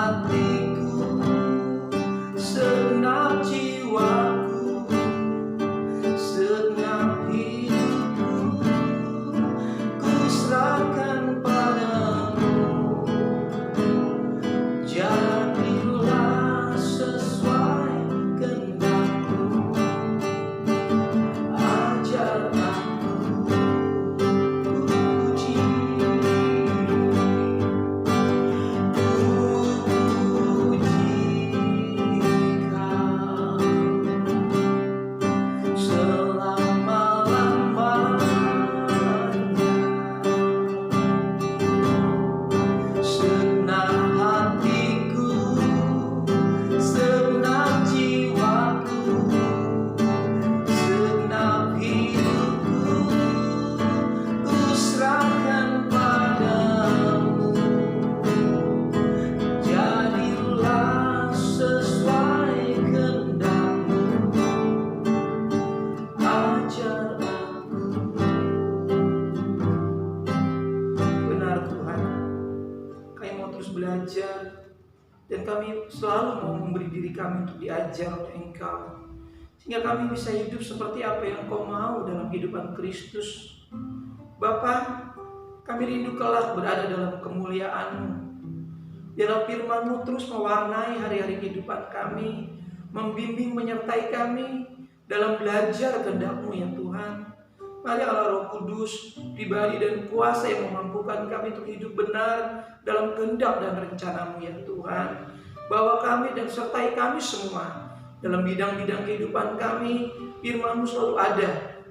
hatiku, segenap jiwaku, segenap hidupku, ku serahkan padamu. Jadilah sesuai kehendakmu, ajar aku puji, puji Kau selama-lamanya. Segenap hatiku, segenap jiwaku, segenap hidupku, ku serahkan padamu. Jadilah sesuai kehendakmu, ajar aku. Benar Tuhan, kami mau terus belajar, dan kami selalu mau memberi diri kami untuk diajar oleh Engkau, sehingga kami bisa hidup seperti apa yang Engkau mau dalam kehidupan Kristus. Bapa, kami rindu kelak berada dalam kemuliaan-Mu. Biarlah firman-Mu terus mewarnai hari-hari kehidupan kami, membimbing menyertai kami dalam belajar kehendak-Mu ya Tuhan. Mari Allah Roh Kudus, pribadi dan kuasa yang memampukan kami untuk hidup benar dalam kehendak dan rencana-Mu ya Tuhan. Bawa kami dan sertai kami semua dalam bidang-bidang kehidupan kami. Firman-Mu selalu ada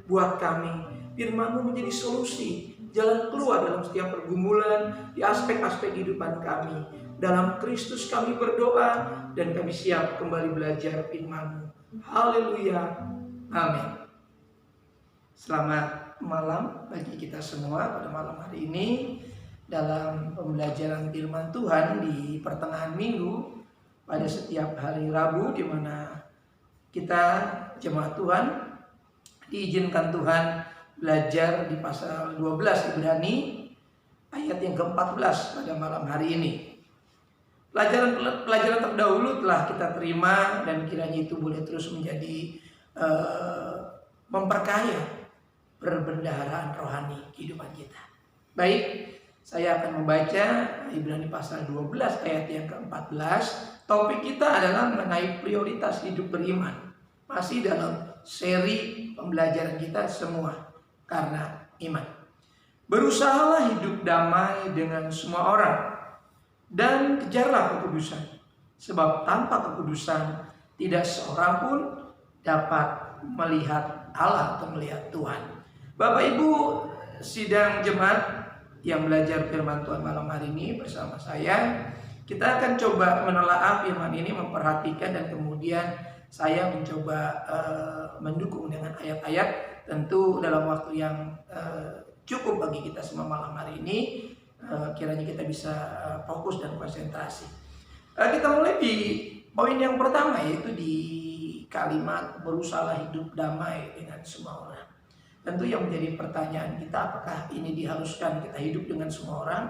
buat kami. Firman-Mu menjadi solusi, jalan keluar dalam setiap pergumulan di aspek-aspek kehidupan kami. Dalam Kristus kami berdoa dan kami siap kembali belajar firman-Mu. Haleluya. Amin. Selamat malam bagi kita semua pada malam hari ini dalam pembelajaran firman Tuhan di pertengahan minggu pada setiap hari Rabu, di mana kita jemaat Tuhan diizinkan Tuhan belajar di pasal 12 Ibrani ayat yang ke-14 pada malam hari ini. Pelajaran terdahulu telah kita terima dan kiranya itu boleh terus menjadi memperkaya perbendaharaan rohani kehidupan kita. Baik, saya akan membaca Ibrani pasal 12 ayat yang ke-14. Topik kita adalah mengenai prioritas hidup beriman. Masih dalam seri pembelajaran kita semua karena iman. Berusahalah hidup damai dengan semua orang dan kejarlah kekudusan, sebab tanpa kekudusan tidak seorang pun dapat melihat Allah atau melihat Tuhan. Bapak Ibu sidang jemaat yang belajar firman Tuhan malam hari ini bersama saya, kita akan coba menelaah firman ini, memperhatikan, dan kemudian saya mencoba mendukung dengan ayat-ayat, tentu dalam waktu yang cukup bagi kita semua malam hari ini. Kiranya kita bisa fokus dan konsentrasi. Kita mulai di poin yang pertama, yaitu di kalimat berusahalah hidup damai dengan semua orang. Tentu yang menjadi pertanyaan kita, apakah ini diharuskan kita hidup dengan semua orang,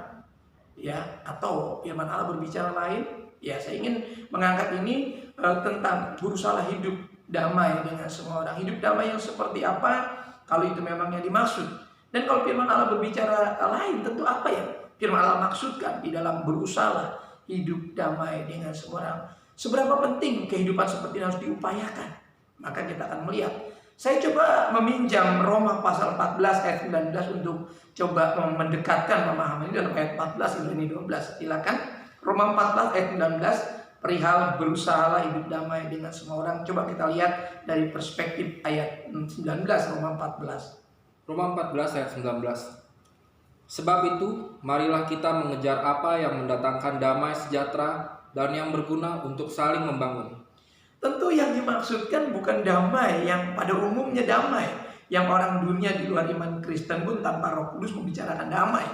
ya, atau firman Allah berbicara lain? Ya, saya ingin mengangkat ini tentang berusahalah hidup damai dengan semua orang. Hidup damai yang seperti apa, kalau itu memang yang dimaksud? Dan kalau firman Allah berbicara lain, tentu apa yang firman Allah maksudkan di dalam berusahalah hidup damai dengan semua orang? Seberapa penting kehidupan seperti ini harus diupayakan? Maka kita akan melihat. Saya coba meminjam Roma pasal 14 ayat 19 untuk coba mendekatkan pemahaman ini dalam ayat 14 Ibrani 12. Silakan. Roma 14 ayat 19 perihal berusahalah hidup damai dengan semua orang. Coba kita lihat dari perspektif ayat 19 Roma 14. Roma 14 ayat 19. Sebab itu, marilah kita mengejar apa yang mendatangkan damai sejahtera dan yang berguna untuk saling membangun. Tentu yang dimaksudkan bukan damai yang pada umumnya damai, yang orang dunia di luar iman Kristen pun tanpa Roh Kudus membicarakan damai.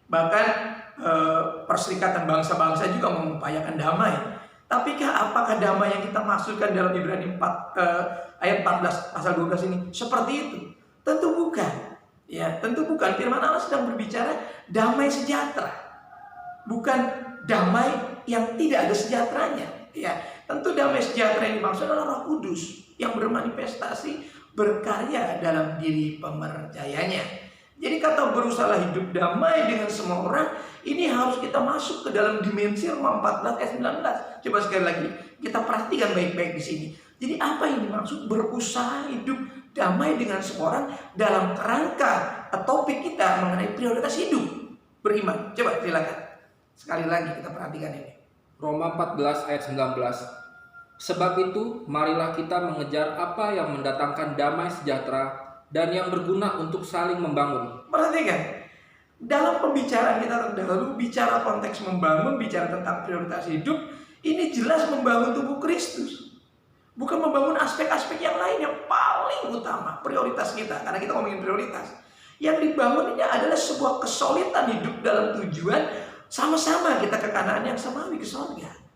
Bahkan perserikatan bangsa-bangsa juga mengupayakan damai. Tapikah apakah damai yang kita maksudkan dalam Ibrani 4 ayat 14 pasal 12 ini seperti itu? Tentu bukan. Ya, tentu bukan. Firman Allah sedang berbicara damai sejahtera. bukan damai yang tidak ada sejahteranya. Ya, tentu damai sejahtera yang dimaksud adalah Roh Kudus yang bermanifestasi berkarya dalam diri pemercayanya. Jadi kata berusaha hidup damai dengan semua orang, ini harus kita masuk ke dalam dimensi Roma 14 ayat 19. Coba sekali lagi kita perhatikan baik-baik di sini. Jadi apa yang dimaksud berusaha hidup damai dengan semua orang dalam kerangka topik kita mengenai prioritas hidup beriman. Coba silakan. Sekali lagi kita perhatikan ini. Roma 14 ayat 19. Sebab itu, marilah kita mengejar apa yang mendatangkan damai sejahtera dan yang berguna untuk saling membangun. Perhatikan, dalam pembicaraan kita terdahulu, bicara konteks membangun, bicara tentang prioritas hidup, ini jelas membangun tubuh Kristus. Bukan membangun aspek-aspek yang lain yang paling utama, prioritas kita. Karena kita ngomongin prioritas. Yang dibangun ini adalah sebuah kesolidan hidup dalam tujuan sama-sama kita ke Kanaan yang samawi, ke surga.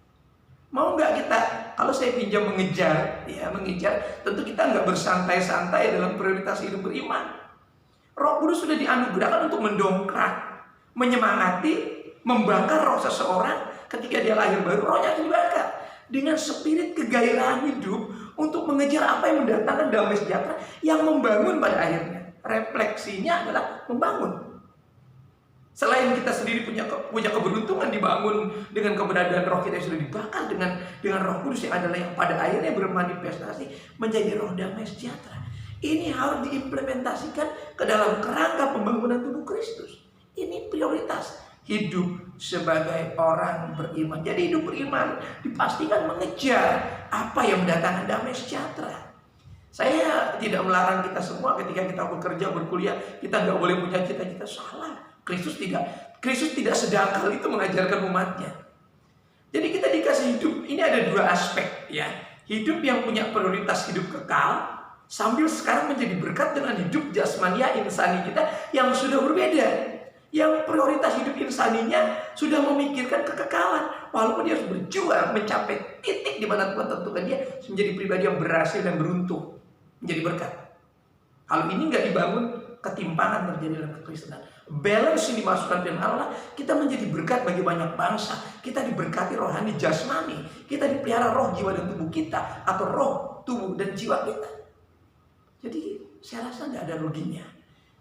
Mau nggak kita, kalau saya pinjam mengejar, tentu kita nggak bersantai-santai dalam prioritas hidup beriman. Roh Kudus sudah dianugerahkan untuk mendongkrak, menyemangati, membakar roh seseorang ketika dia lahir baru, rohnya dibakar dengan spirit kegairahan hidup untuk mengejar apa yang mendatangkan damai sejahtera yang membangun pada akhirnya. Refleksinya adalah membangun. Selain kita sendiri punya keberuntungan dibangun dengan keberadaan roh kita yang sudah dibakar dengan Roh Kudus yang adalah yang pada akhirnya bermanifestasi menjadi roh damai sejahtera. Ini harus diimplementasikan ke dalam kerangka pembangunan tubuh Kristus. Ini prioritas hidup sebagai orang beriman. Jadi hidup beriman dipastikan mengejar apa yang mendatangkan damai sejahtera. Saya tidak melarang kita semua ketika kita bekerja, berkuliah, kita nggak boleh punya cita-cita. Salah. Kristus tidak sedangkal itu mengajarkan umatnya. Jadi kita dikasih hidup, ini ada dua aspek ya. Hidup yang punya prioritas hidup kekal, sambil sekarang menjadi berkat dengan hidup jasmania insani kita yang sudah berbeda. Yang prioritas hidup insaninya sudah memikirkan kekekalan, walaupun dia harus berjuang mencapai titik di mana Tuhan tentukan dia menjadi pribadi yang berhasil dan beruntung, menjadi berkat. Kalau ini nggak dibangun, ketimpangan terjadi dalam kekristenan. Balance yang dimasukkan dengan Allah, kita menjadi berkat bagi banyak bangsa. Kita diberkati rohani jasmani, kita dipelihara roh, jiwa dan tubuh kita, atau roh, tubuh dan jiwa kita. Jadi saya rasa nggak ada ruginya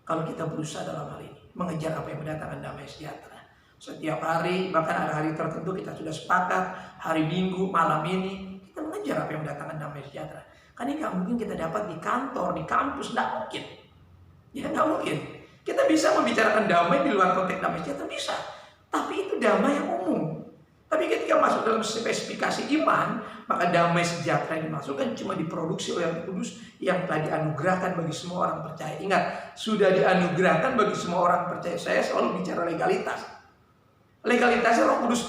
kalau kita berusaha dalam hal ini mengejar apa yang mendatangkan damai sejahtera. Setiap hari, bahkan ada hari tertentu kita sudah sepakat, hari Minggu, malam ini kita mengejar apa yang mendatangkan damai sejahtera. Karena nggak mungkin kita dapat di kantor, di kampus, nggak mungkin. Ya nggak mungkin. Kita bisa membicarakan damai di luar konteks damai sejahtera, bisa. Tapi itu damai yang umum. Tapi ketika masuk dalam spesifikasi iman, maka damai sejahtera yang dimasukkan cuma diproduksi oleh Roh Kudus yang telah dianugerahkan bagi semua orang percaya. Ingat, sudah dianugerahkan bagi semua orang percaya. Saya selalu bicara legalitas. Legalitasnya Roh Kudus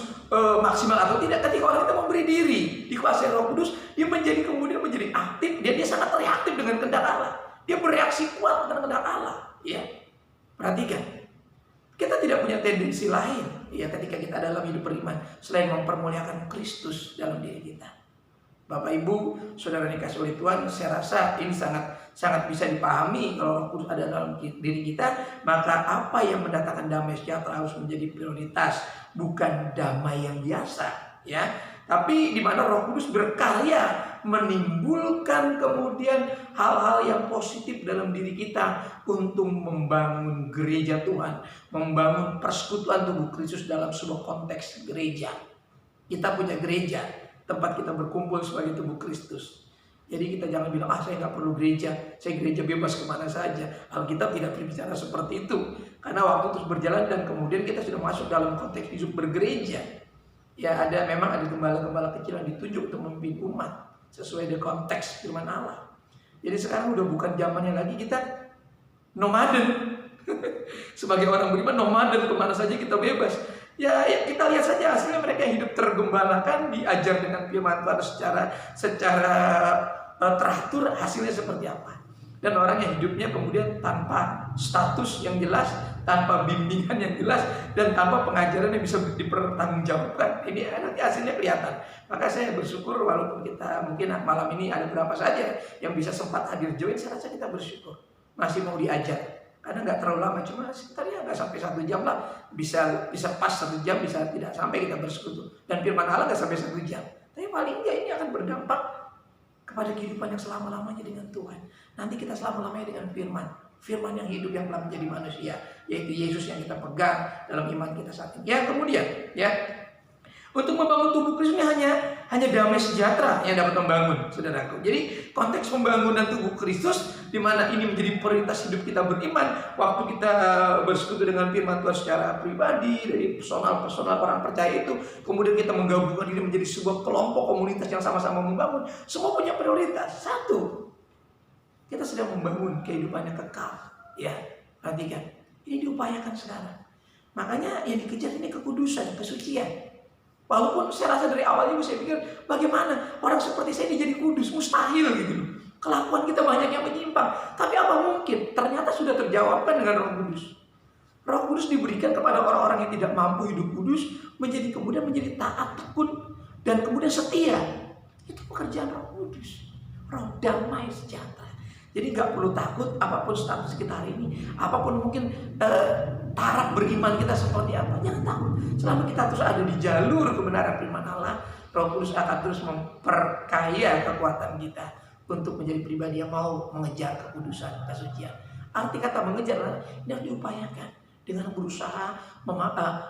maksimal atau tidak ketika orang itu memberi diri dikuasai Roh Kudus, dia kemudian menjadi aktif, dia sangat reaktif dengan kehendak Allah. Dia bereaksi kuat dengan kehendak Allah. Ya, perhatikan, kita tidak punya tendensi lain ya ketika kita dalam hidup beriman selain mempermuliakan Kristus dalam diri kita. Bapak Ibu, saudara dikasih oleh Tuhan, saya rasa ini sangat bisa dipahami kalau Roh Kudus ada dalam diri kita, maka apa yang mendatangkan damai sejahtera harus menjadi prioritas, bukan damai yang biasa, ya. Tapi di mana Roh Kudus berkarya menimbulkan kemudian hal-hal yang positif dalam diri kita untuk membangun gereja Tuhan, membangun persekutuan tubuh Kristus dalam sebuah konteks gereja. Kita punya gereja, tempat kita berkumpul sebagai tubuh Kristus. Jadi kita jangan bilang, saya nggak perlu gereja, saya gereja bebas kemana saja. Alkitab tidak berbicara seperti itu. Karena waktu terus berjalan dan kemudian kita sudah masuk dalam konteks hidup bergereja. Ya memang ada gembala-gembala kecil yang ditunjuk untuk memimpin umat sesuai dengan konteks firman Allah. Jadi sekarang udah bukan zamannya lagi kita nomaden. Sebagai orang beriman nomaden, kemana saja kita bebas. Ya kita lihat saja hasilnya, mereka hidup tergembalakan, diajar dengan firman Tuhan secara teratur, hasilnya seperti apa. Dan orang yang hidupnya kemudian tanpa status yang jelas, tanpa bimbingan yang jelas, dan tanpa pengajaran yang bisa dipertanggungjawabkan, ini nanti hasilnya kelihatan. Maka saya bersyukur walaupun kita mungkin malam ini ada berapa saja yang bisa sempat hadir join, saya rasa kita bersyukur masih mau diajar. Karena nggak terlalu lama, cuma sekitar ya nggak sampai 1 jam lah. Bisa pas 1 jam, bisa tidak sampai kita bersekutu. Dan firman Allah nggak sampai 1 jam. Tapi paling nggak ini akan berdampak kepada kehidupan yang selama-lamanya dengan Tuhan. Nanti kita selama-lamanya dengan firman yang hidup yang telah menjadi manusia, yaitu Yesus yang kita pegang dalam iman kita saat ini. Ya, kemudian ya, untuk membangun tubuh Kristus ini hanya damai sejahtera yang dapat membangun, saudaraku. Jadi konteks pembangunan tubuh Kristus, di mana ini menjadi prioritas hidup kita beriman, waktu kita bersekutu dengan firman Tuhan secara pribadi, dari personal orang percaya itu, kemudian kita menggabungkan diri menjadi sebuah kelompok komunitas yang sama-sama membangun, semua punya prioritas. Satu, kita sedang membangun kehidupan yang kekal. Ya, perhatikan, ini diupayakan sekarang. Makanya yang dikejar ini kekudusan, kesucian. Walaupun saya rasa dari awal juga saya pikir, bagaimana orang seperti saya ini jadi kudus, mustahil gitu loh. Kelakuan kita banyak yang menyimpang. Tapi apa mungkin? Ternyata sudah terjawabkan dengan Roh Kudus. Roh Kudus diberikan kepada orang-orang yang tidak mampu hidup kudus, kemudian menjadi taat, tekun, dan kemudian setia. Itu pekerjaan Roh Kudus. Roh damai sejahtera. Jadi nggak perlu takut apapun status kita hari ini, apapun mungkin taraf beriman kita seperti apa, jangan takut. Selama kita terus ada di jalur kebenaran firman Allah, Roh Kudus akan terus memperkaya kekuatan kita untuk menjadi pribadi yang mau mengejar kekudusan, kesucian. Arti kata mengejar ini harus diupayakan dengan berusaha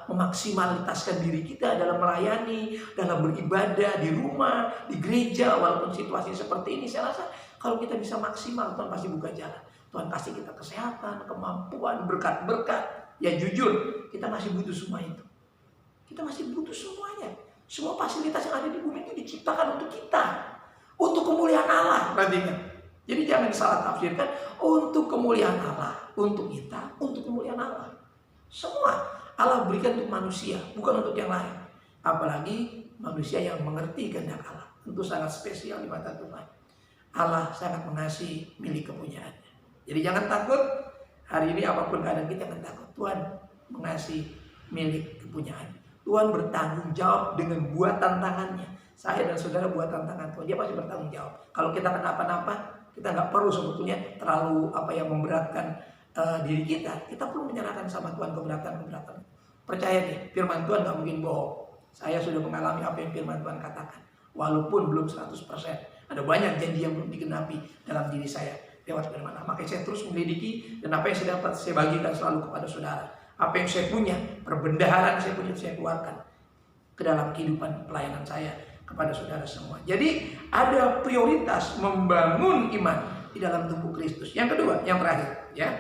memaksimalitaskan diri kita dalam melayani, dalam beribadah di rumah, di gereja. Walaupun situasi seperti ini, saya rasa kalau kita bisa maksimal, Tuhan pasti buka jalan. Tuhan kasih kita kesehatan, kemampuan, berkat-berkat. Ya jujur, kita masih butuh semua itu. Kita masih butuh semuanya. Semua fasilitas yang ada di bumi itu diciptakan untuk kita, untuk kemuliaan Allah. Perhatikan. Jadi jangan salah tafsirkan, untuk kemuliaan Allah, untuk kita, untuk kemuliaan Allah. Semua Allah berikan untuk manusia, bukan untuk yang lain. Apalagi manusia yang mengerti kehendak Allah, tentu sangat spesial di mata Tuhan. Allah sangat mengasihi milik kepunyaannya. Jadi jangan takut. Hari ini apapun keadaan kita, jangan takut. Tuhan mengasihi milik kepunyaan. Tuhan bertanggung jawab dengan buatan tangannya. Saya dan saudara buatan tangan Tuhan. Dia pasti bertanggung jawab. Kalau kita kenapa-napa, kita nggak perlu sebetulnya terlalu memberatkan diri kita. Kita perlu menyerahkan sama Tuhan keberatan. Percaya deh, firman Tuhan nggak mungkin bohong. Saya sudah mengalami apa yang firman Tuhan katakan. Walaupun belum 100%. Ada banyak janji yang belum digenapi dalam diri saya lewat firman Allah. Makanya saya terus menyelidiki, dan apa yang saya dapat saya bagikan selalu kepada saudara. Apa yang saya punya, perbendaharaan saya punya, saya keluarkan ke dalam kehidupan pelayanan saya kepada saudara semua. Jadi ada prioritas membangun iman di dalam tubuh Kristus. Yang kedua, yang terakhir, ya,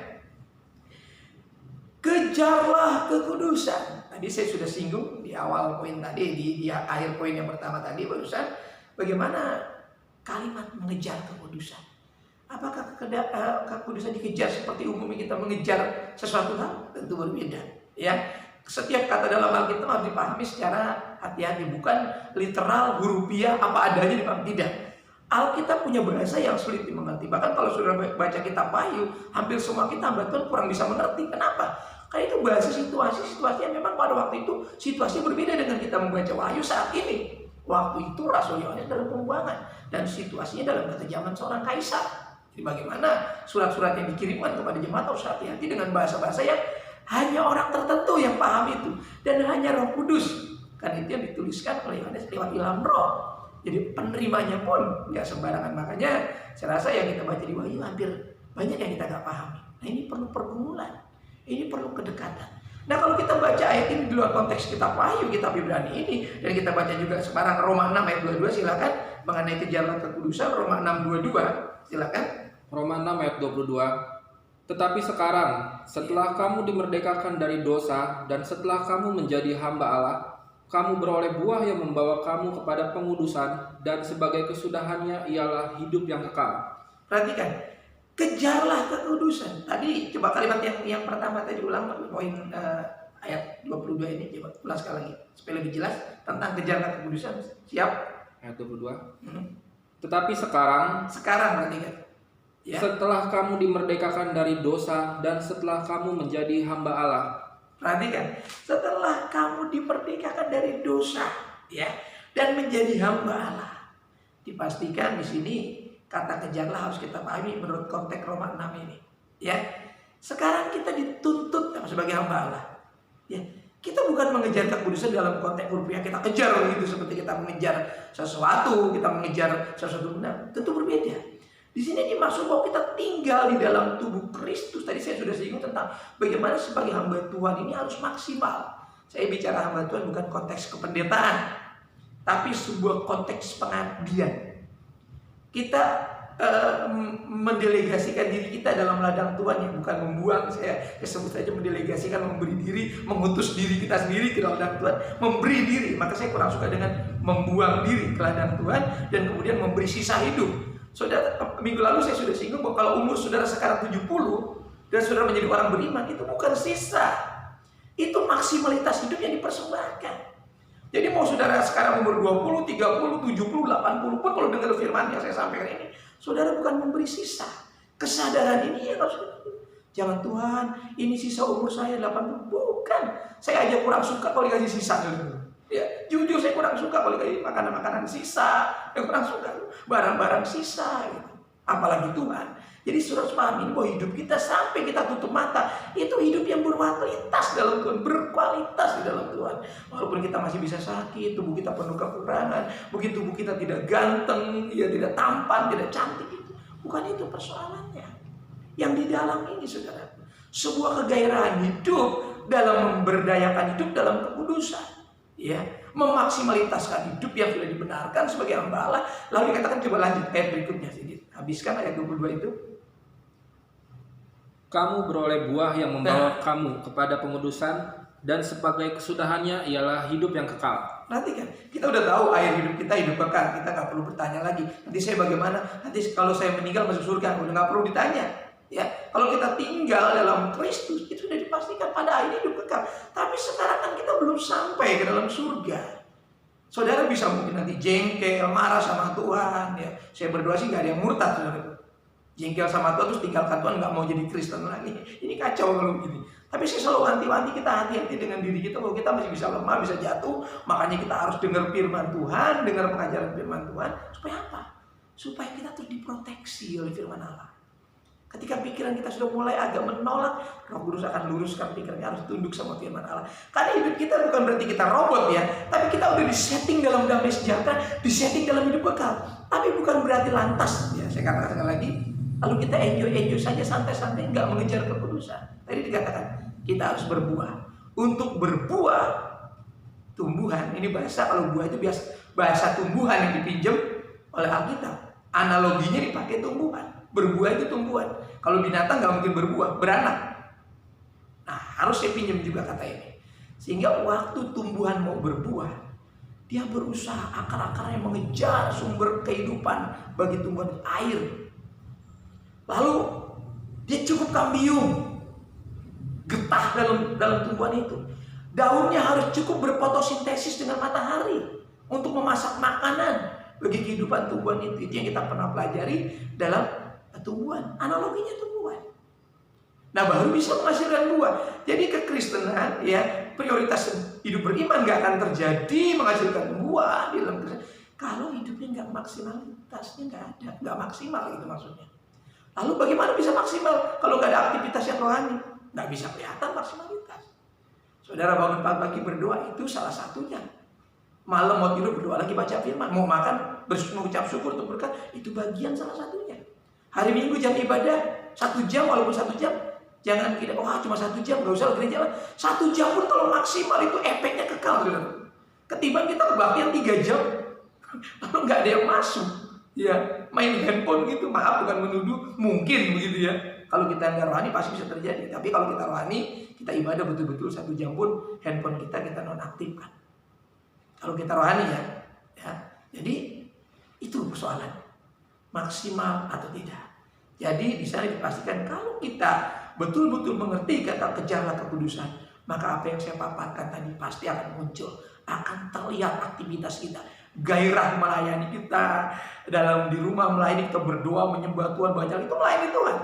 kejarlah kekudusan. Tadi saya sudah singgung di awal poin tadi, di akhir poin yang pertama tadi barusan, bagaimana kalimat mengejar kekudusan. Apakah kekudusan dikejar seperti umumnya kita mengejar sesuatu hal? Tentu berbeda. Ya, setiap kata dalam Alkitab harus dipahami secara hati-hati, bukan literal hurufiah apa adanya dipahami, tidak. Alkitab punya bahasa yang sulit dimengerti. Bahkan kalau sudah baca kitab Wahyu, hampir semua kita hamba Tuhan kurang bisa mengerti. Kenapa? Karena itu bahasa situasi yang memang pada waktu itu situasi berbeda dengan kita membaca Wahyu saat ini. Waktu itu Rasul Yohanes dalam pembuangan dan situasinya dalam kekejaman seorang kaisar. Jadi bagaimana surat-surat yang dikirimkan kepada jemaat harus hati-hati dengan bahasa-bahasa yang hanya orang tertentu yang paham itu, dan hanya Roh Kudus. Karena itu yang dituliskan oleh Yohanes lewat ilham Roh. Jadi penerimanya pun nggak sembarangan. Makanya saya rasa yang kita baca di Wahyu hampir banyak yang kita nggak pahami. Nah, ini perlu pergumulan, ini perlu kedekatan. Nah, kalau kita baca ayat ini di luar konteks kitab Wahyu, kitab Ibrani ini, dan kita baca juga sekarang Roma 6 ayat 22, silakan, mengenai kejarlah kekudusan, Roma 6:22, silakan. Roma 6 ayat 22. Tetapi sekarang, setelah kamu dimerdekakan dari dosa dan setelah kamu menjadi hamba Allah, kamu beroleh buah yang membawa kamu kepada pengudusan, dan sebagai kesudahannya ialah hidup yang kekal. Perhatikan, kejarlah kekudusan. Tadi coba kalimat yang pertama tadi ulang, poin ayat 22 ini, coba ulang sekali lagi supaya lebih jelas tentang kejarlah kekudusan. Siap? Ayat 22. Tetapi sekarang perhatikan. Ya. Setelah kamu dimerdekakan dari dosa dan setelah kamu menjadi hamba Allah. Perhatikan, setelah kamu dimerdekakan dari dosa, ya, dan menjadi hamba Allah. Dipastikan di sini kata kejarlah harus kita pahami menurut konteks Roma 6 ini, ya. Sekarang kita dituntut sebagai hamba Allah. Ya, kita bukan mengejar kekudusan dalam konteks rupiah kita kejar begitu seperti kita mengejar sesuatu, kita mengejar sesuatu benar. Tentu berbeda. Di sini dimaksud bahwa kita tinggal di dalam tubuh Kristus. Tadi saya sudah singgung tentang bagaimana sebagai hamba Tuhan ini harus maksimal. Saya bicara hamba Tuhan bukan konteks kependetaan, tapi sebuah konteks pengabdian. Kita mendelegasikan diri kita dalam ladang Tuhan, yang bukan membuang. Saya sebut saja mendelegasikan, memberi diri, mengutus diri kita sendiri ke ladang Tuhan, memberi diri. Maka saya kurang suka dengan membuang diri ke ladang Tuhan dan kemudian memberi sisa hidup. Saudara, minggu lalu saya sudah singgung bahwa kalau umur saudara sekarang 70 dan saudara menjadi orang beriman, itu bukan sisa, itu maksimalitas hidup yang dipersembahkan. Jadi mau saudara sekarang umur 20, 30, 70, 80 pun kalau dengar firman yang saya sampaikan ini, saudara bukan memberi sisa. Kesadaran ini ya harus. Jangan, Tuhan, ini sisa umur saya 80. Bukan. Saya aja kurang suka kalau dikasih sisa. Ya, jujur saya kurang suka kalau dikasih makanan-makanan sisa. Yang kurang suka barang-barang sisa gitu. Apalagi Tuhan. Jadi saudara harus pahami bahwa hidup kita sampai kita tutup mata, itu hidup yang berkualitas dalam Tuhan, berkualitas di dalam Tuhan. Walaupun kita masih bisa sakit, tubuh kita penuh kekurangan, mungkin tubuh kita tidak ganteng, ya tidak tampan, tidak cantik, itu bukan itu persoalannya. Yang di dalam ini, saudara, sebuah kegairahan hidup dalam memberdayakan hidup dalam kekudusan, ya, memaksimalitaskan hidup yang sudah dibenarkan sebagai hamba Allah. Lalu dikatakan, coba lanjut ayat berikutnya, habiskan ayat 22 itu. Kamu beroleh buah yang membawa kamu kepada pengudusan, dan sebagai kesudahannya ialah hidup yang kekal. Nanti kan kita udah tahu air hidup kita hidup kekal, kita nggak perlu bertanya lagi. Nanti saya bagaimana? Nanti kalau saya meninggal masuk surga, udah nggak perlu ditanya. Ya, kalau kita tinggal dalam Kristus itu sudah dipastikan pada air hidup kekal. Tapi sekarang kan kita belum sampai ke dalam surga. Saudara bisa mungkin nanti jengkel, marah sama Tuhan. Ya, saya berdoa sih nggak ada yang murtad, saudara. Jengkel sama Tuhan terus tinggalkan Tuhan, nggak mau jadi Kristen lagi. Ini kacau kalau begini. Tapi saya selalu wanti-wanti kita hati-hati dengan diri kita bahwa kita masih bisa lemah, bisa jatuh. Makanya kita harus dengar firman Tuhan, dengar pengajaran firman Tuhan. Supaya apa? Supaya kita terus diproteksi oleh firman Allah. Ketika pikiran kita sudah mulai agak menolak, Roh Kudus akan luruskan pikirannya, harus tunduk sama firman Allah. Karena hidup kita bukan berarti kita robot ya, tapi kita udah disetting dalam damai sejahtera, disetting dalam hidup kekal. Tapi bukan berarti lantas, ya saya katakan lagi, lalu kita enjoy saja, santai-santai, nggak mengejar kekudusan. Tadi dikatakan kita harus berbuah. Untuk berbuah, tumbuhan, ini bahasa, kalau buah itu bahasa tumbuhan yang dipinjam oleh Alkitab. Analoginya dipakai tumbuhan. Berbuah itu tumbuhan. Kalau binatang nggak mungkin berbuah, beranak. Nah, harus saya pinjam juga kata ini. Sehingga waktu tumbuhan mau berbuah, dia berusaha akar-akarnya mengejar sumber kehidupan bagi tumbuhan, air. Lalu dia cukup kambium, getah dalam tumbuhan itu. Daunnya harus cukup berfotosintesis dengan matahari untuk memasak makanan bagi kehidupan tumbuhan itu. Itu yang kita pernah pelajari dalam tumbuhan, analoginya tumbuhan. Nah, baru bisa menghasilkan buah. Jadi kekristenan, ya, prioritas hidup beriman nggak akan terjadi menghasilkan buah di dalam Kristen kalau hidupnya nggak maksimalitasnya nggak ada, nggak maksimal itu maksudnya. Lalu bagaimana bisa maksimal kalau nggak ada aktivitas yang rohani? Nggak bisa kelihatan maksimalitas. Saudara bangun pagi berdoa itu salah satunya. Malam mau tidur berdoa lagi, baca firman, mau makan mengucap syukur untuk berkat, itu bagian salah satunya. Hari Minggu jam ibadah 1 jam, walaupun 1 jam, jangan kita cuma 1 jam, nggak usah gereja lah. 1 jam pun kalau maksimal itu efeknya kekal. Ketimbang kita kebaktian 3 jam, lalu nggak ada yang masuk. Ya, main handphone gitu, maaf bukan menuduh, mungkin begitu ya. Kalau kita nggak rohani pasti bisa terjadi. Tapi kalau kita rohani, kita ibadah betul-betul 1 jam pun handphone kita nonaktifkan. Kalau kita rohani ya. Jadi itu persoalan, maksimal atau tidak. Jadi di sana dipastikan kalau kita betul-betul mengerti kata kejarlah kekudusan, maka apa yang saya paparkan tadi pasti akan muncul, akan terlihat aktivitas kita. Gairah melayani kita, dalam di rumah melayani, kita berdoa, menyembah Tuhan, banyak itu melayani Tuhan.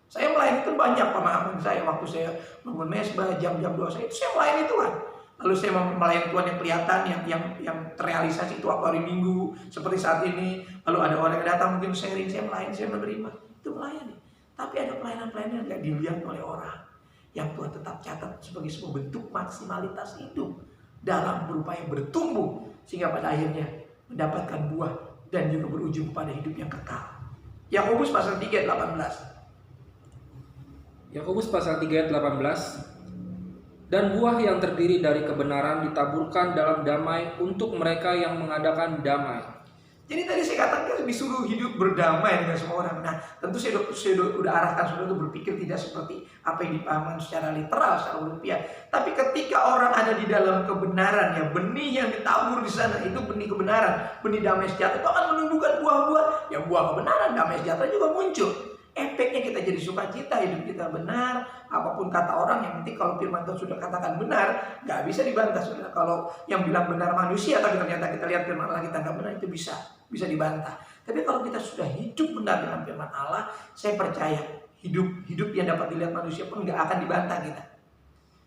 Saya melayani Tuhan banyak pemahaman saya waktu saya bangun mesbah, jam-jam doa saya itu saya melayani Tuhan. Lalu saya melayani Tuhan yang kelihatan, yang terrealisasi itu waktu hari Minggu seperti saat ini. Lalu ada orang yang datang mungkin sharing, saya melayani, saya menerima, itu melayani. Tapi ada pelayanan-pelayanan yang nggak dilihat oleh orang, yang Tuhan tetap catat sebagai sebuah bentuk maksimalitas hidup dalam berupaya bertumbuh sehingga pada akhirnya mendapatkan buah dan juga berujung pada hidup yang kekal. Yakobus pasal 3 ayat 18. Yakobus pasal 3 ayat 18. Dan buah yang terdiri dari kebenaran ditaburkan dalam damai untuk mereka yang mengadakan damai. Jadi tadi saya katakan disuruh hidup berdamai dengan semua orang. Nah, tentu saya udah arahkan saudara untuk berpikir tidak seperti apa yang dipahamkan secara literal, secara rupiah. Tapi ketika orang ada di dalam kebenaran, ya benih yang ditabur di sana itu benih kebenaran, benih damai sejahtera itu akan menumbuhkan buah-buah. Ya buah kebenaran, damai sejahtera juga muncul. Efeknya kita jadi sukacita, hidup kita benar. Apapun kata orang, yang penting kalau firman Tuhan sudah katakan benar, nggak bisa dibantah. Saudara, kalau yang bilang benar manusia, tapi ternyata kita lihat firman Allah kita nggak benar, itu bisa dibantah. Tapi kalau kita sudah hidup benar dengan firman Allah, saya percaya hidup yang dapat dilihat manusia pun nggak akan dibantah kita.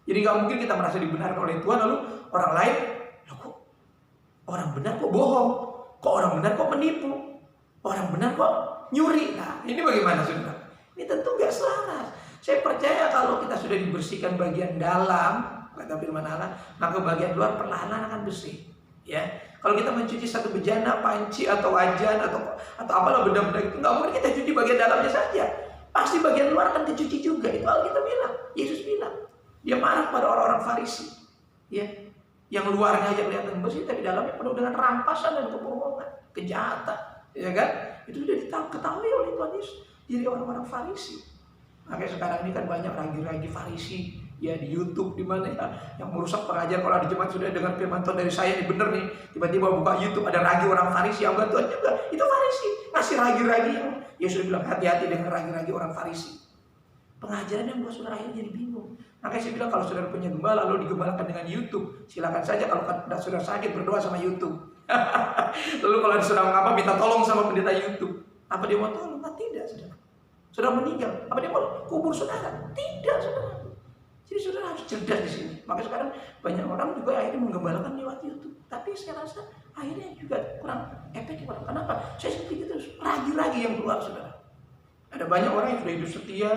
Jadi nggak mungkin kita merasa dibenarkan oleh Tuhan lalu orang lain, kok orang benar kok bohong, kok orang benar kok menipu, orang benar kok nyuri. Nah, ini bagaimana saudara? Ini tentu nggak selaras. Saya percaya kalau kita sudah dibersihkan bagian dalam, kata firman Allah, maka bagian luar perlahan-lahan akan bersih. Ya, kalau kita mencuci satu bejana, panci atau wajan atau apalah benda-benda itu, nggak mungkin kita cuci bagian dalamnya saja. Pasti bagian luar akan dicuci juga. Itu Alkitab bilang, Yesus bilang. Dia marah pada orang-orang Farisi, ya, yang luarnya aja kelihatan bersih, tapi dalamnya penuh dengan rampasan dan kebohongan, kejahatan, ya kan? Itu sudah diketahui oleh Tuhan Yesus dari orang-orang Farisi. Makanya sekarang ini kan banyak ragi-ragi Farisi ya di YouTube, di mana ya yang merusak pengajar. Kalau di jemaat sudah dengar firman Tuhan dari saya ini bener nih, tiba-tiba buka YouTube ada ragi orang Farisi yang enggak Tuhan juga, itu Farisi ngasih ragi-ragi. Yesus bilang hati-hati dengan ragi-ragi orang Farisi. Pengajaran yang buat saudara akhirnya jadi bingung. Makanya saya bilang kalau saudara punya gembala lalu digembalakan dengan YouTube, silakan saja. Kalau saudara sakit berdoa sama YouTube. Lalu kalau saudara mengapa minta tolong sama pendeta YouTube, apa dia mau tolong? Tidak, saudara. Saudara meninggal, apa dia mau kubur saudara? Tidak, saudara. Jadi saudara harus cerdas di sini. Maka sekarang banyak orang juga akhirnya menggembalakan lewat YouTube. Tapi saya rasa akhirnya juga kurang efektif. Kenapa? Saya seperti itu, ragi-ragi yang keluar, saudara. Ada banyak orang yang sudah hidup setia,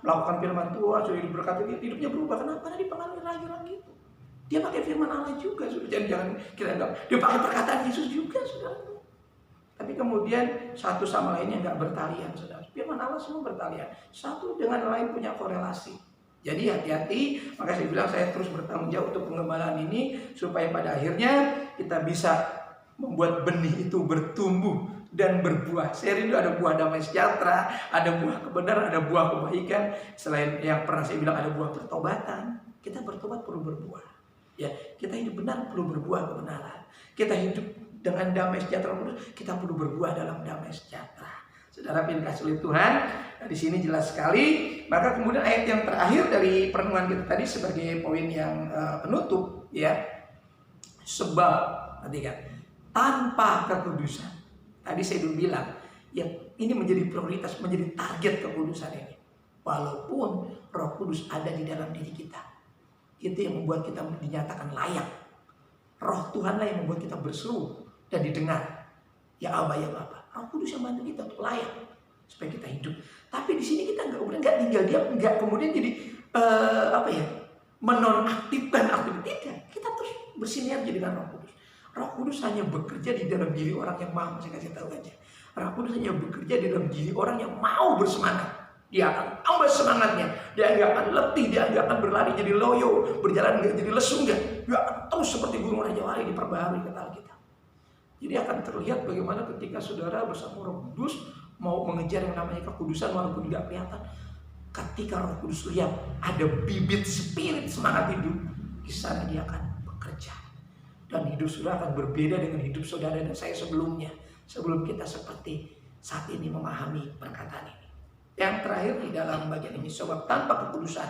melakukan firman Tuhan, sudah hidup berkat, hidupnya berubah. Kenapa? Karena dipengaruhi ragi-ragi itu. Dia pakai firman Allah juga, saudara. Jangan kita anggap dia pakai perkataan Yesus juga, saudara. Tapi kemudian satu sama lainnya nggak bertalian, saudara. Firman Allah semua bertalian, satu dengan lain punya korelasi. Jadi hati-hati. Maka saya bilang saya terus bertanggung jawab untuk pengembalaan ini supaya pada akhirnya kita bisa membuat benih itu bertumbuh dan berbuah. Saya rindu ada buah damai sejahtera, ada buah kebenaran, ada buah kebaikan. Selain yang pernah saya bilang ada buah pertobatan, kita bertobat perlu berbuah. Ya, kita hidup benar perlu berbuah kebenaran. Kita hidup dengan damai sejahtera, kita perlu berbuah dalam damai sejahtera. Saudara pilih kasih oleh Tuhan, di sini jelas sekali. Maka kemudian ayat yang terakhir dari perenungan kita tadi sebagai poin yang penutup, ya. Sebab, nanti kan, tanpa kekudusan. Tadi saya dulu bilang, ya ini menjadi prioritas, menjadi target kekudusan ini. Walaupun Roh Kudus ada di dalam diri kita, itu yang membuat kita dinyatakan layak. Roh Tuhanlah yang membuat kita berseru dan didengar. Ya Aba, ya Bapa. Roh Kudus yang bantu kita untuk layak supaya kita hidup. Tapi di sini kita nggak tinggal diam, nggak kemudian jadi menonaktifkan aktivitas. Kita terus bersinergi dengan Roh Kudus. Roh Kudus hanya bekerja di dalam diri orang yang mau. Saya kasih tahu aja. Roh Kudus hanya bekerja di dalam diri orang yang mau bersemangat. Dia akan tambah semangatnya. Dia nggak akan letih. Dia nggak akan berlari jadi loyo, berjalan nggak jadi lesu nggak. Dia akan terus seperti gunung Raja Wali diperbaharui kata Alkitab. Jadi akan terlihat bagaimana ketika saudara bersama Roh Kudus mau mengejar yang namanya kekudusan walaupun tidak kelihatan. Ketika Roh Kudus lihat ada bibit spirit semangat hidup, di sana dia akan bekerja. Dan hidup saudara akan berbeda dengan hidup saudara dan saya sebelumnya. Sebelum kita seperti saat ini memahami perkataan ini. Yang terakhir di dalam bagian ini, sebab tanpa kekudusan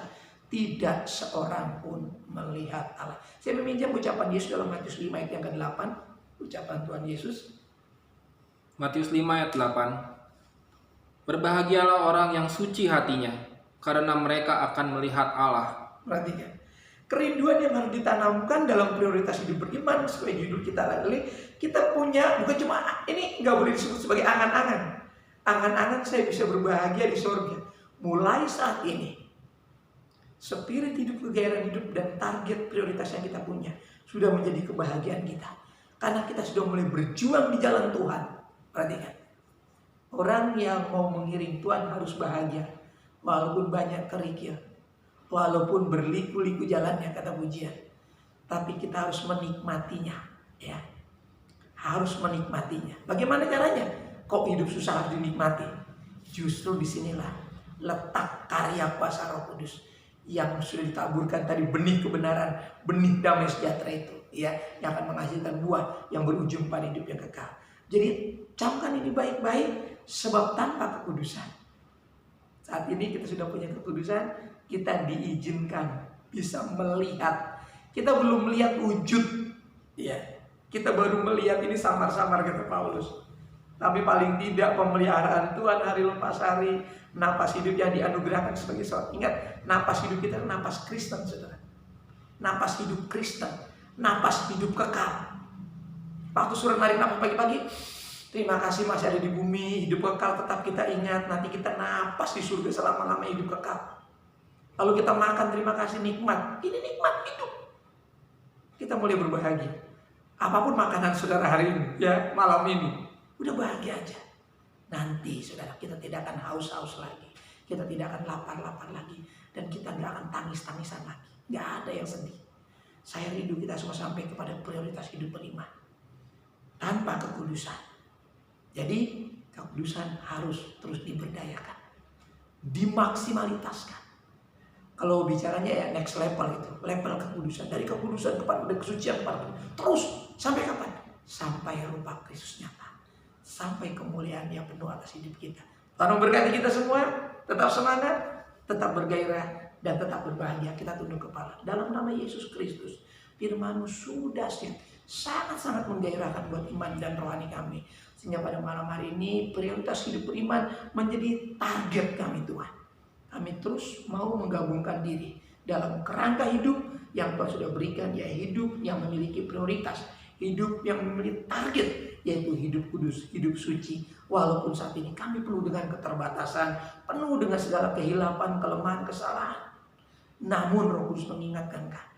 tidak seorang pun melihat Allah. Saya meminjam ucapan Yesus dalam Matius 5 ayat yang ke-8. Ucapan Tuhan Yesus. Matius 5 ayat 8. Berbahagialah orang yang suci hatinya, karena mereka akan melihat Allah. Perhatikan. Kerinduan yang harus ditanamkan dalam prioritas hidup beriman sesuai judul kita lagi. Kita punya, bukan cuma ini nggak boleh disebut sebagai angan-angan. Angan-angan saya bisa berbahagia di surga. mulai saat ini, spirit hidup, kegairahan hidup, dan target prioritas yang kita punya sudah menjadi kebahagiaan kita. Karena kita sudah mulai berjuang di jalan Tuhan. Perhatikan, orang yang mau mengiring Tuhan harus bahagia. Walaupun banyak kerikil, walaupun berliku-liku jalannya, kata pujian, tapi kita harus menikmatinya, ya. Harus menikmatinya. Bagaimana caranya? Kok hidup susah harus dinikmati? Justru disinilah letak karya kuasa Roh Kudus yang sudah ditaburkan tadi, benih kebenaran, benih damai sejahtera itu, ya, yang akan menghasilkan buah yang berujung pada hidup yang kekal. Jadi camkan ini baik-baik, sebab tanpa kekudusan, saat ini kita sudah punya kekudusan, kita diizinkan bisa melihat. Kita belum melihat wujud, ya. Kita baru melihat ini samar-samar, kata Paulus. Tapi paling tidak pemeliharaan Tuhan hari lepas hari, napas hidup yang dianugerahkan sebagai seorang. Ingat, napas hidup kita napas Kristen, saudara. Napas hidup Kristen, napas hidup kekal. Waktu suruh narik napas pagi-pagi, terima kasih masih ada di bumi, hidup kekal tetap kita ingat. Nanti kita napas di surga selama-lamanya, hidup kekal. Lalu kita makan, terima kasih, nikmat. Ini nikmat hidup. Kita mulai berbahagia. Apapun makanan saudara hari ini, ya, malam ini, udah bahagia aja. Nanti saudara, kita tidak akan haus-haus lagi, kita tidak akan lapar-lapar lagi, dan kita nggak akan tangis-tangisan lagi. Nggak ada yang sedih. Saya rindu kita semua sampai kepada prioritas hidup beriman tanpa kekudusan. Jadi kekudusan harus terus diberdayakan, dimaksimalitaskan. Kalau bicaranya ya next level itu, level kekudusan, dari kekudusan kepada kesucian kepada terus sampai kapan? Sampai rupa Kristus nyata, sampai kemuliaan yang penuh atas hidup kita. Tuhan memberkati kita semua, tetap semangat, tetap bergairah, dan tetap berbahagia. Kita tunduk kepala dalam nama Yesus Kristus. Firman-Mu sudah sangat-sangat menggairahkan buat iman dan rohani kami, sehingga pada malam hari ini prioritas hidup beriman menjadi target kami, Tuhan. Kami terus mau menggabungkan diri dalam kerangka hidup yang Tuhan sudah berikan, ya, hidup yang memiliki prioritas, hidup yang memiliki target, yaitu hidup kudus, hidup suci. Walaupun saat ini kami penuh dengan keterbatasan, penuh dengan segala kehilapan, kelemahan, kesalahan, namun Roh Kudus mengingatkan kami,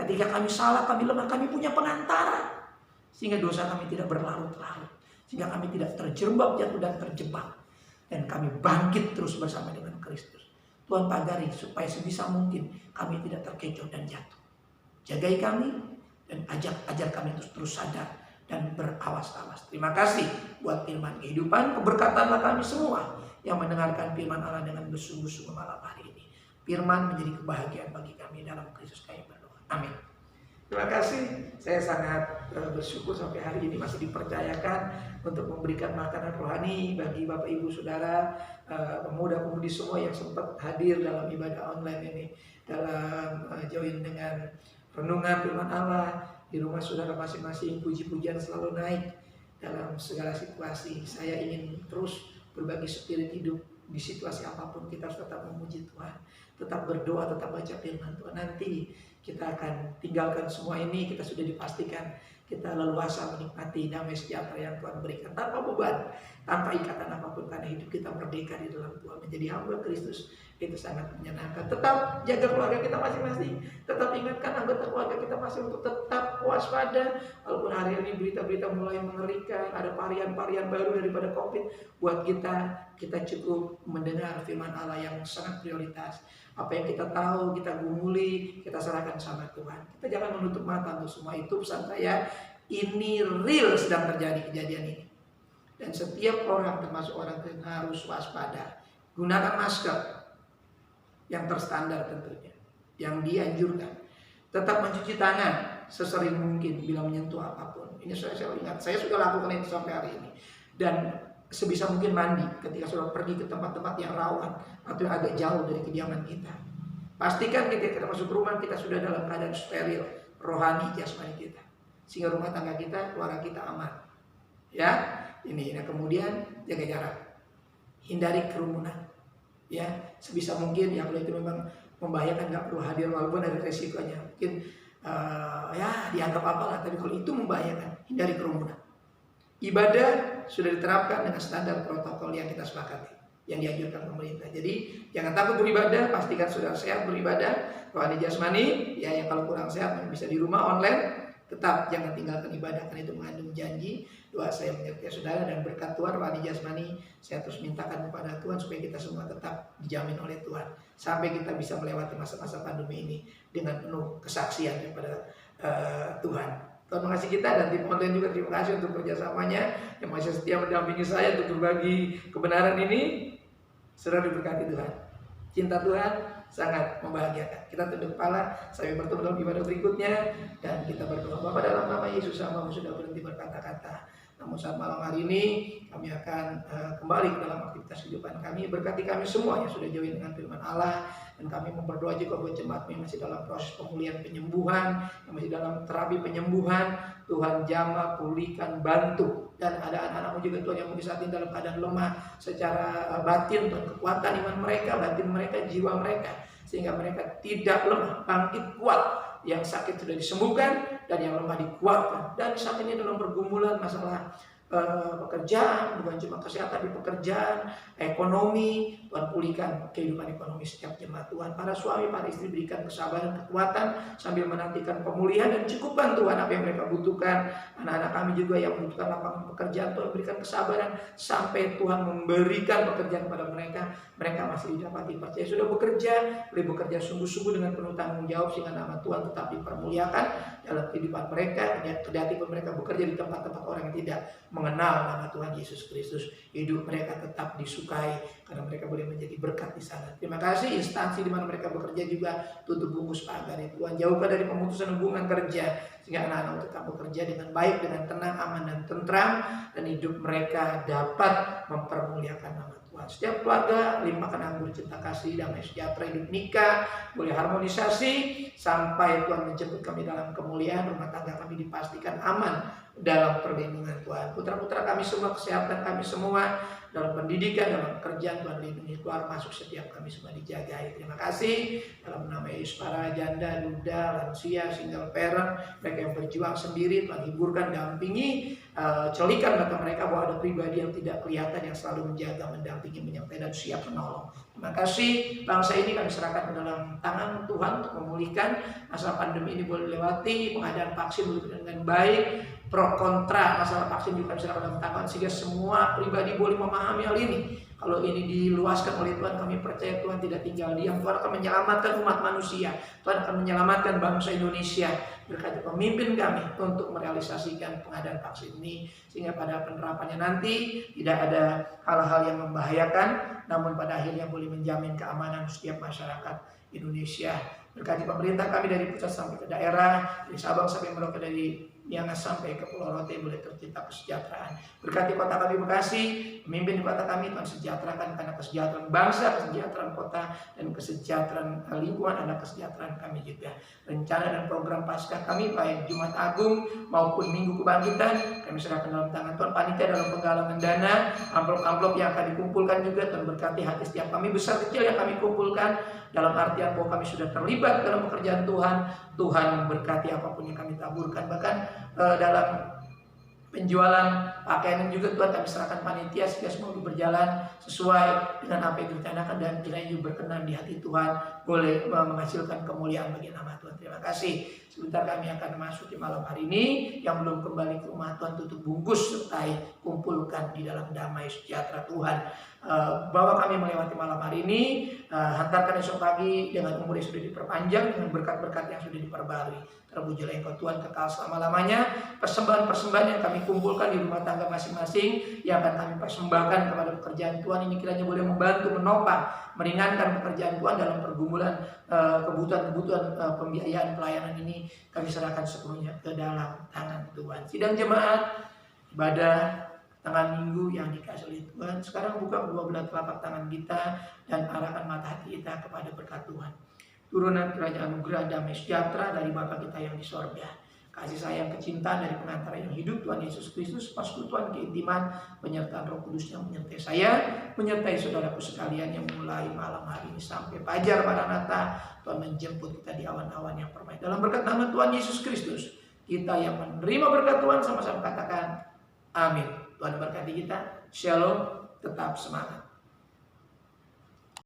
ketika kami salah, kami lemah, kami punya pengantara, sehingga dosa kami tidak berlarut-larut, sehingga kami tidak terjerembab, jatuh, dan terjebak, dan kami bangkit terus bersama dengan Kristus. Tuhan pagari supaya sebisa mungkin kami tidak terkecoh dan jatuh. Jagai kami dan ajar kami terus sadar dan berawas-awas. Terima kasih buat firman kehidupan. Keberkatanlah kami semua yang mendengarkan firman Allah dengan bersungguh-sungguh malam hari ini. Firman menjadi kebahagiaan bagi kami dalam Kristus kami berdoa. Amin. Terima kasih. Saya sangat bersyukur sampai hari ini masih dipercayakan untuk memberikan makanan rohani bagi Bapak Ibu Saudara, pemuda-pemudi semua yang sempat hadir dalam ibadah online ini, dalam join dengan renungan firman Allah di rumah saudara masing-masing. Puji-pujian selalu naik dalam segala situasi. Saya ingin terus berbagi spirit hidup di situasi apapun. Kita harus tetap memuji Tuhan, tetap berdoa, tetap baca firman Tuhan. Nanti kita akan tinggalkan semua ini. Kita sudah dipastikan kita leluasa menikmati damai sejahtera yang Tuhan berikan tanpa beban, tanpa ikatan apapun, karena hidup kita merdeka di dalam Tuhan. Menjadi hamba Kristus itu sangat menyenangkan. Tetap jaga keluarga kita masing-masing, tetap ingatkan anggota keluarga kita masing untuk tetap waspada. Walaupun hari ini berita-berita mulai mengerikan, ada varian-varian baru daripada COVID, buat kita cukup mendengar firman Allah yang sangat prioritas. Apa yang kita tahu, kita gumuli, kita serahkan sama Tuhan. Kita jangan menutup mata untuk semua itu. Pesan saya, ini real sedang terjadi kejadian ini. Dan setiap orang, termasuk orang Kristen, harus waspada. Gunakan masker yang terstandar tentunya, yang dianjurkan. Tetap mencuci tangan sesering mungkin bila menyentuh apapun. Ini saya ingat, saya sudah lakukan itu sampai hari ini. Dan sebisa mungkin mandi ketika sudah pergi ke tempat-tempat yang rawan atau yang agak jauh dari kediaman kita. Pastikan ketika kita masuk rumah kita sudah dalam keadaan steril, rohani, jasmani kita, sehingga rumah tangga kita, keluarga kita aman. Ya, ini. Nah, kemudian jaga jarak, hindari kerumunan. Ya, sebisa mungkin. Ya, kalau itu memang membahayakan, nggak perlu hadir walaupun ada resikonya. Mungkin ya dianggap apalah, tapi kalau itu membahayakan, hindari kerumunan. Ibadah sudah diterapkan dengan standar protokol yang kita sepakati. yang dianjurkan pemerintah. Jadi jangan takut beribadah, pastikan sudah sehat beribadah. Rohani jasmani, ya yang kalau kurang sehat bisa di rumah online. Tetap jangan tinggalkan ibadah, karena itu mengandung janji. Doa saya menyertai saudara, dan berkat Tuhan rohani jasmani saya terus mintakan kepada Tuhan supaya kita semua tetap dijamin oleh Tuhan sampai kita bisa melewati masa-masa pandemi ini dengan penuh kesaksian daripada Tuhan. Tuhan mengasihi kita, dan tim online juga terima kasih untuk kerjasamanya yang masih setia mendampingi saya untuk berbagi kebenaran ini. Saudara diberkati Tuhan. Cinta Tuhan sangat membahagiakan. Kita tunduk kepala sampai bertemu dalam ibadah berikutnya, dan kita berdoa. Bapa, dalam nama Yesus, hamba-Mu sudah berhenti berkata-kata. Namun saat malam hari ini kami akan kembali ke dalam aktivitas kehidupan kami. Berkati kami semua yang sudah jauh dengan firman Allah, dan kami berdoa juga buat jemaat yang masih dalam proses pemulihan penyembuhan, yang masih dalam terapi penyembuhan. Tuhan jamah, pulihkan, bantu. Dan ada anak-anak-Mu juga Tuhan yang mungkin saat ini dalam keadaan lemah secara batin, Tuhan, kekuatan iman mereka, batin mereka, jiwa mereka, sehingga mereka tidak lemah, bangkit kuat. Yang sakit sudah disembuhkan, dan yang lemah dikuatkan. Dan saat ini dalam pergumulan masalah pekerjaan, bukan cuma kesehatan di pekerjaan, ekonomi, Tuhan pulihkan kehidupan ekonomi setiap jemaat Tuhan. Para suami, para istri berikan kesabaran, kekuatan sambil menantikan pemulihan, dan cukupkan Tuhan apa yang mereka butuhkan. Anak-anak kami juga yang membutuhkan lapangan pekerjaan, Tuhan berikan kesabaran sampai Tuhan memberikan pekerjaan kepada mereka. Mereka masih didapati percaya sudah bekerja, boleh bekerja sungguh-sungguh dengan penuh tanggung jawab, sehingga nama Tuhan tetap dipermuliakan dalam kehidupan mereka. Kendati pun mereka bekerja di tempat-tempat orang yang tidak mengenal nama Tuhan Yesus Kristus, hidup mereka tetap disukai karena mereka boleh menjadi berkat di sana. Terima kasih instansi di mana mereka bekerja juga tutup bungkus pagar itu. Tuhan jauhkan dari pemutusan hubungan kerja, sehingga anak-anak tetap bekerja dengan baik, dengan tenang, aman, dan tentram, dan hidup mereka dapat mempermuliakan nama Tuhan. Setiap keluarga limpahkan anggur cinta kasih, damai sejahtera, hidup nikah boleh harmonisasi sampai Tuhan menjemput kami dalam kemuliaan. Rumah tangga kami dipastikan aman dalam perlindungan Tuhan. Putra-putra kami semua, kesehatan kami semua, dalam pendidikan, dalam pekerjaan, Tuhan lindungi, keluar masuk setiap kami semua dijagai. Terima kasih dalam nama Yesus. Para janda, duda, lansia, single parent, mereka yang berjuang sendiri, Tuhan hiburkan, dampingi, celikan mata mereka bahwa ada pribadi yang tidak kelihatan yang selalu menjaga, mendampingi, menyertai, dan siap menolong. Terima kasih. Bangsa ini kami serahkan ke dalam tangan Tuhan untuk memulihkan. Masalah pandemi ini boleh lewati, pengadaan vaksin boleh dengan baik, pro kontra masalah vaksin juga bisa dalam tangan, sehingga semua pribadi boleh memahami hal ini. Kalau ini diluaskan oleh Tuhan, kami percaya Tuhan tidak tinggal diam. Tuhan akan menyelamatkan umat manusia, Tuhan akan menyelamatkan bangsa Indonesia. Berkati pemimpin kami untuk merealisasikan pengadaan vaksin ini, sehingga pada penerapannya nanti tidak ada hal-hal yang membahayakan, namun pada akhirnya boleh menjamin keamanan setiap masyarakat Indonesia. Berkati pemerintah kami dari pusat sampai ke daerah, dari Sabang sampai Merauke, dari Niangas sampai ke Pulau Rote boleh tercipta kesejahteraan. Berkati kota kami Bekasi, pemimpin di kota kami Tuhan sejahterakan, karena kesejahteraan bangsa, kesejahteraan kota, dan kesejahteraan lingkungan adalah kesejahteraan kami juga. Rencana dan program Paskah kami baik Jumat Agung maupun Minggu Kebangkitan kami serahkan dalam tangan Tuhan. Panitia dalam penggalangan dana, amplop-amplop yang akan dikumpulkan juga Tuhan berkati hati setiap kami, besar kecil yang kami kumpulkan, dalam artian bahwa kami sudah terlibat dalam pekerjaan Tuhan. Tuhan memberkati apapun yang kami taburkan, bahkan dalam penjualan pakaian juga Tuhan kami serahkan panitia, sehingga semua berjalan sesuai dengan apa yang direncanakan, dan kiranya berkenan di hati Tuhan, boleh menghasilkan kemuliaan bagi nama Tuhan. Terima kasih. Sebentar kami akan masuk di malam hari ini. Yang belum kembali ke rumah Tuhan, tutup bungkus sertai kumpulkan di dalam damai sejahtera Tuhan. Bawa kami melewati malam hari ini, hantarkan esok pagi dengan umur yang sudah diperpanjang, dengan berkat-berkat yang sudah diperbarui. Terpujilah Engkau Tuhan kekal selama-lamanya. Persembahan-persembahan yang kami kumpulkan di rumah tangga masing-masing, yang akan kami persembahkan kepada pekerjaan Tuhan ini, kiranya boleh membantu, menopang, meringankan pekerjaan Tuhan dalam pergumulan kebutuhan-kebutuhan pembiayaan pelayanan ini. Kami serahkan sepenuhnya ke dalam tangan Tuhan. Sidang jemaat, ibadah tanggal minggu yang dikasih oleh Tuhan, sekarang buka kedua belah telapak tangan kita dan arahkan mata hati kita kepada berkat Tuhan. Turunan kerajaan anugerah damai sejahtera dari Bapa kita yang di sorga, kasih sayang kecintaan dari pengantara yang hidup Tuhan Yesus Kristus, persekutuan keintiman, penyertaan Roh Kudus yang menyertai saya, menyertai saudaraku sekalian, yang mulai malam hari ini sampai fajar Maranatha. Tuhan menjemput kita di awan-awan yang permai. Dalam berkat nama Tuhan Yesus Kristus, kita yang menerima berkat Tuhan sama-sama katakan amin. Tuhan berkati kita. Shalom. Tetap semangat.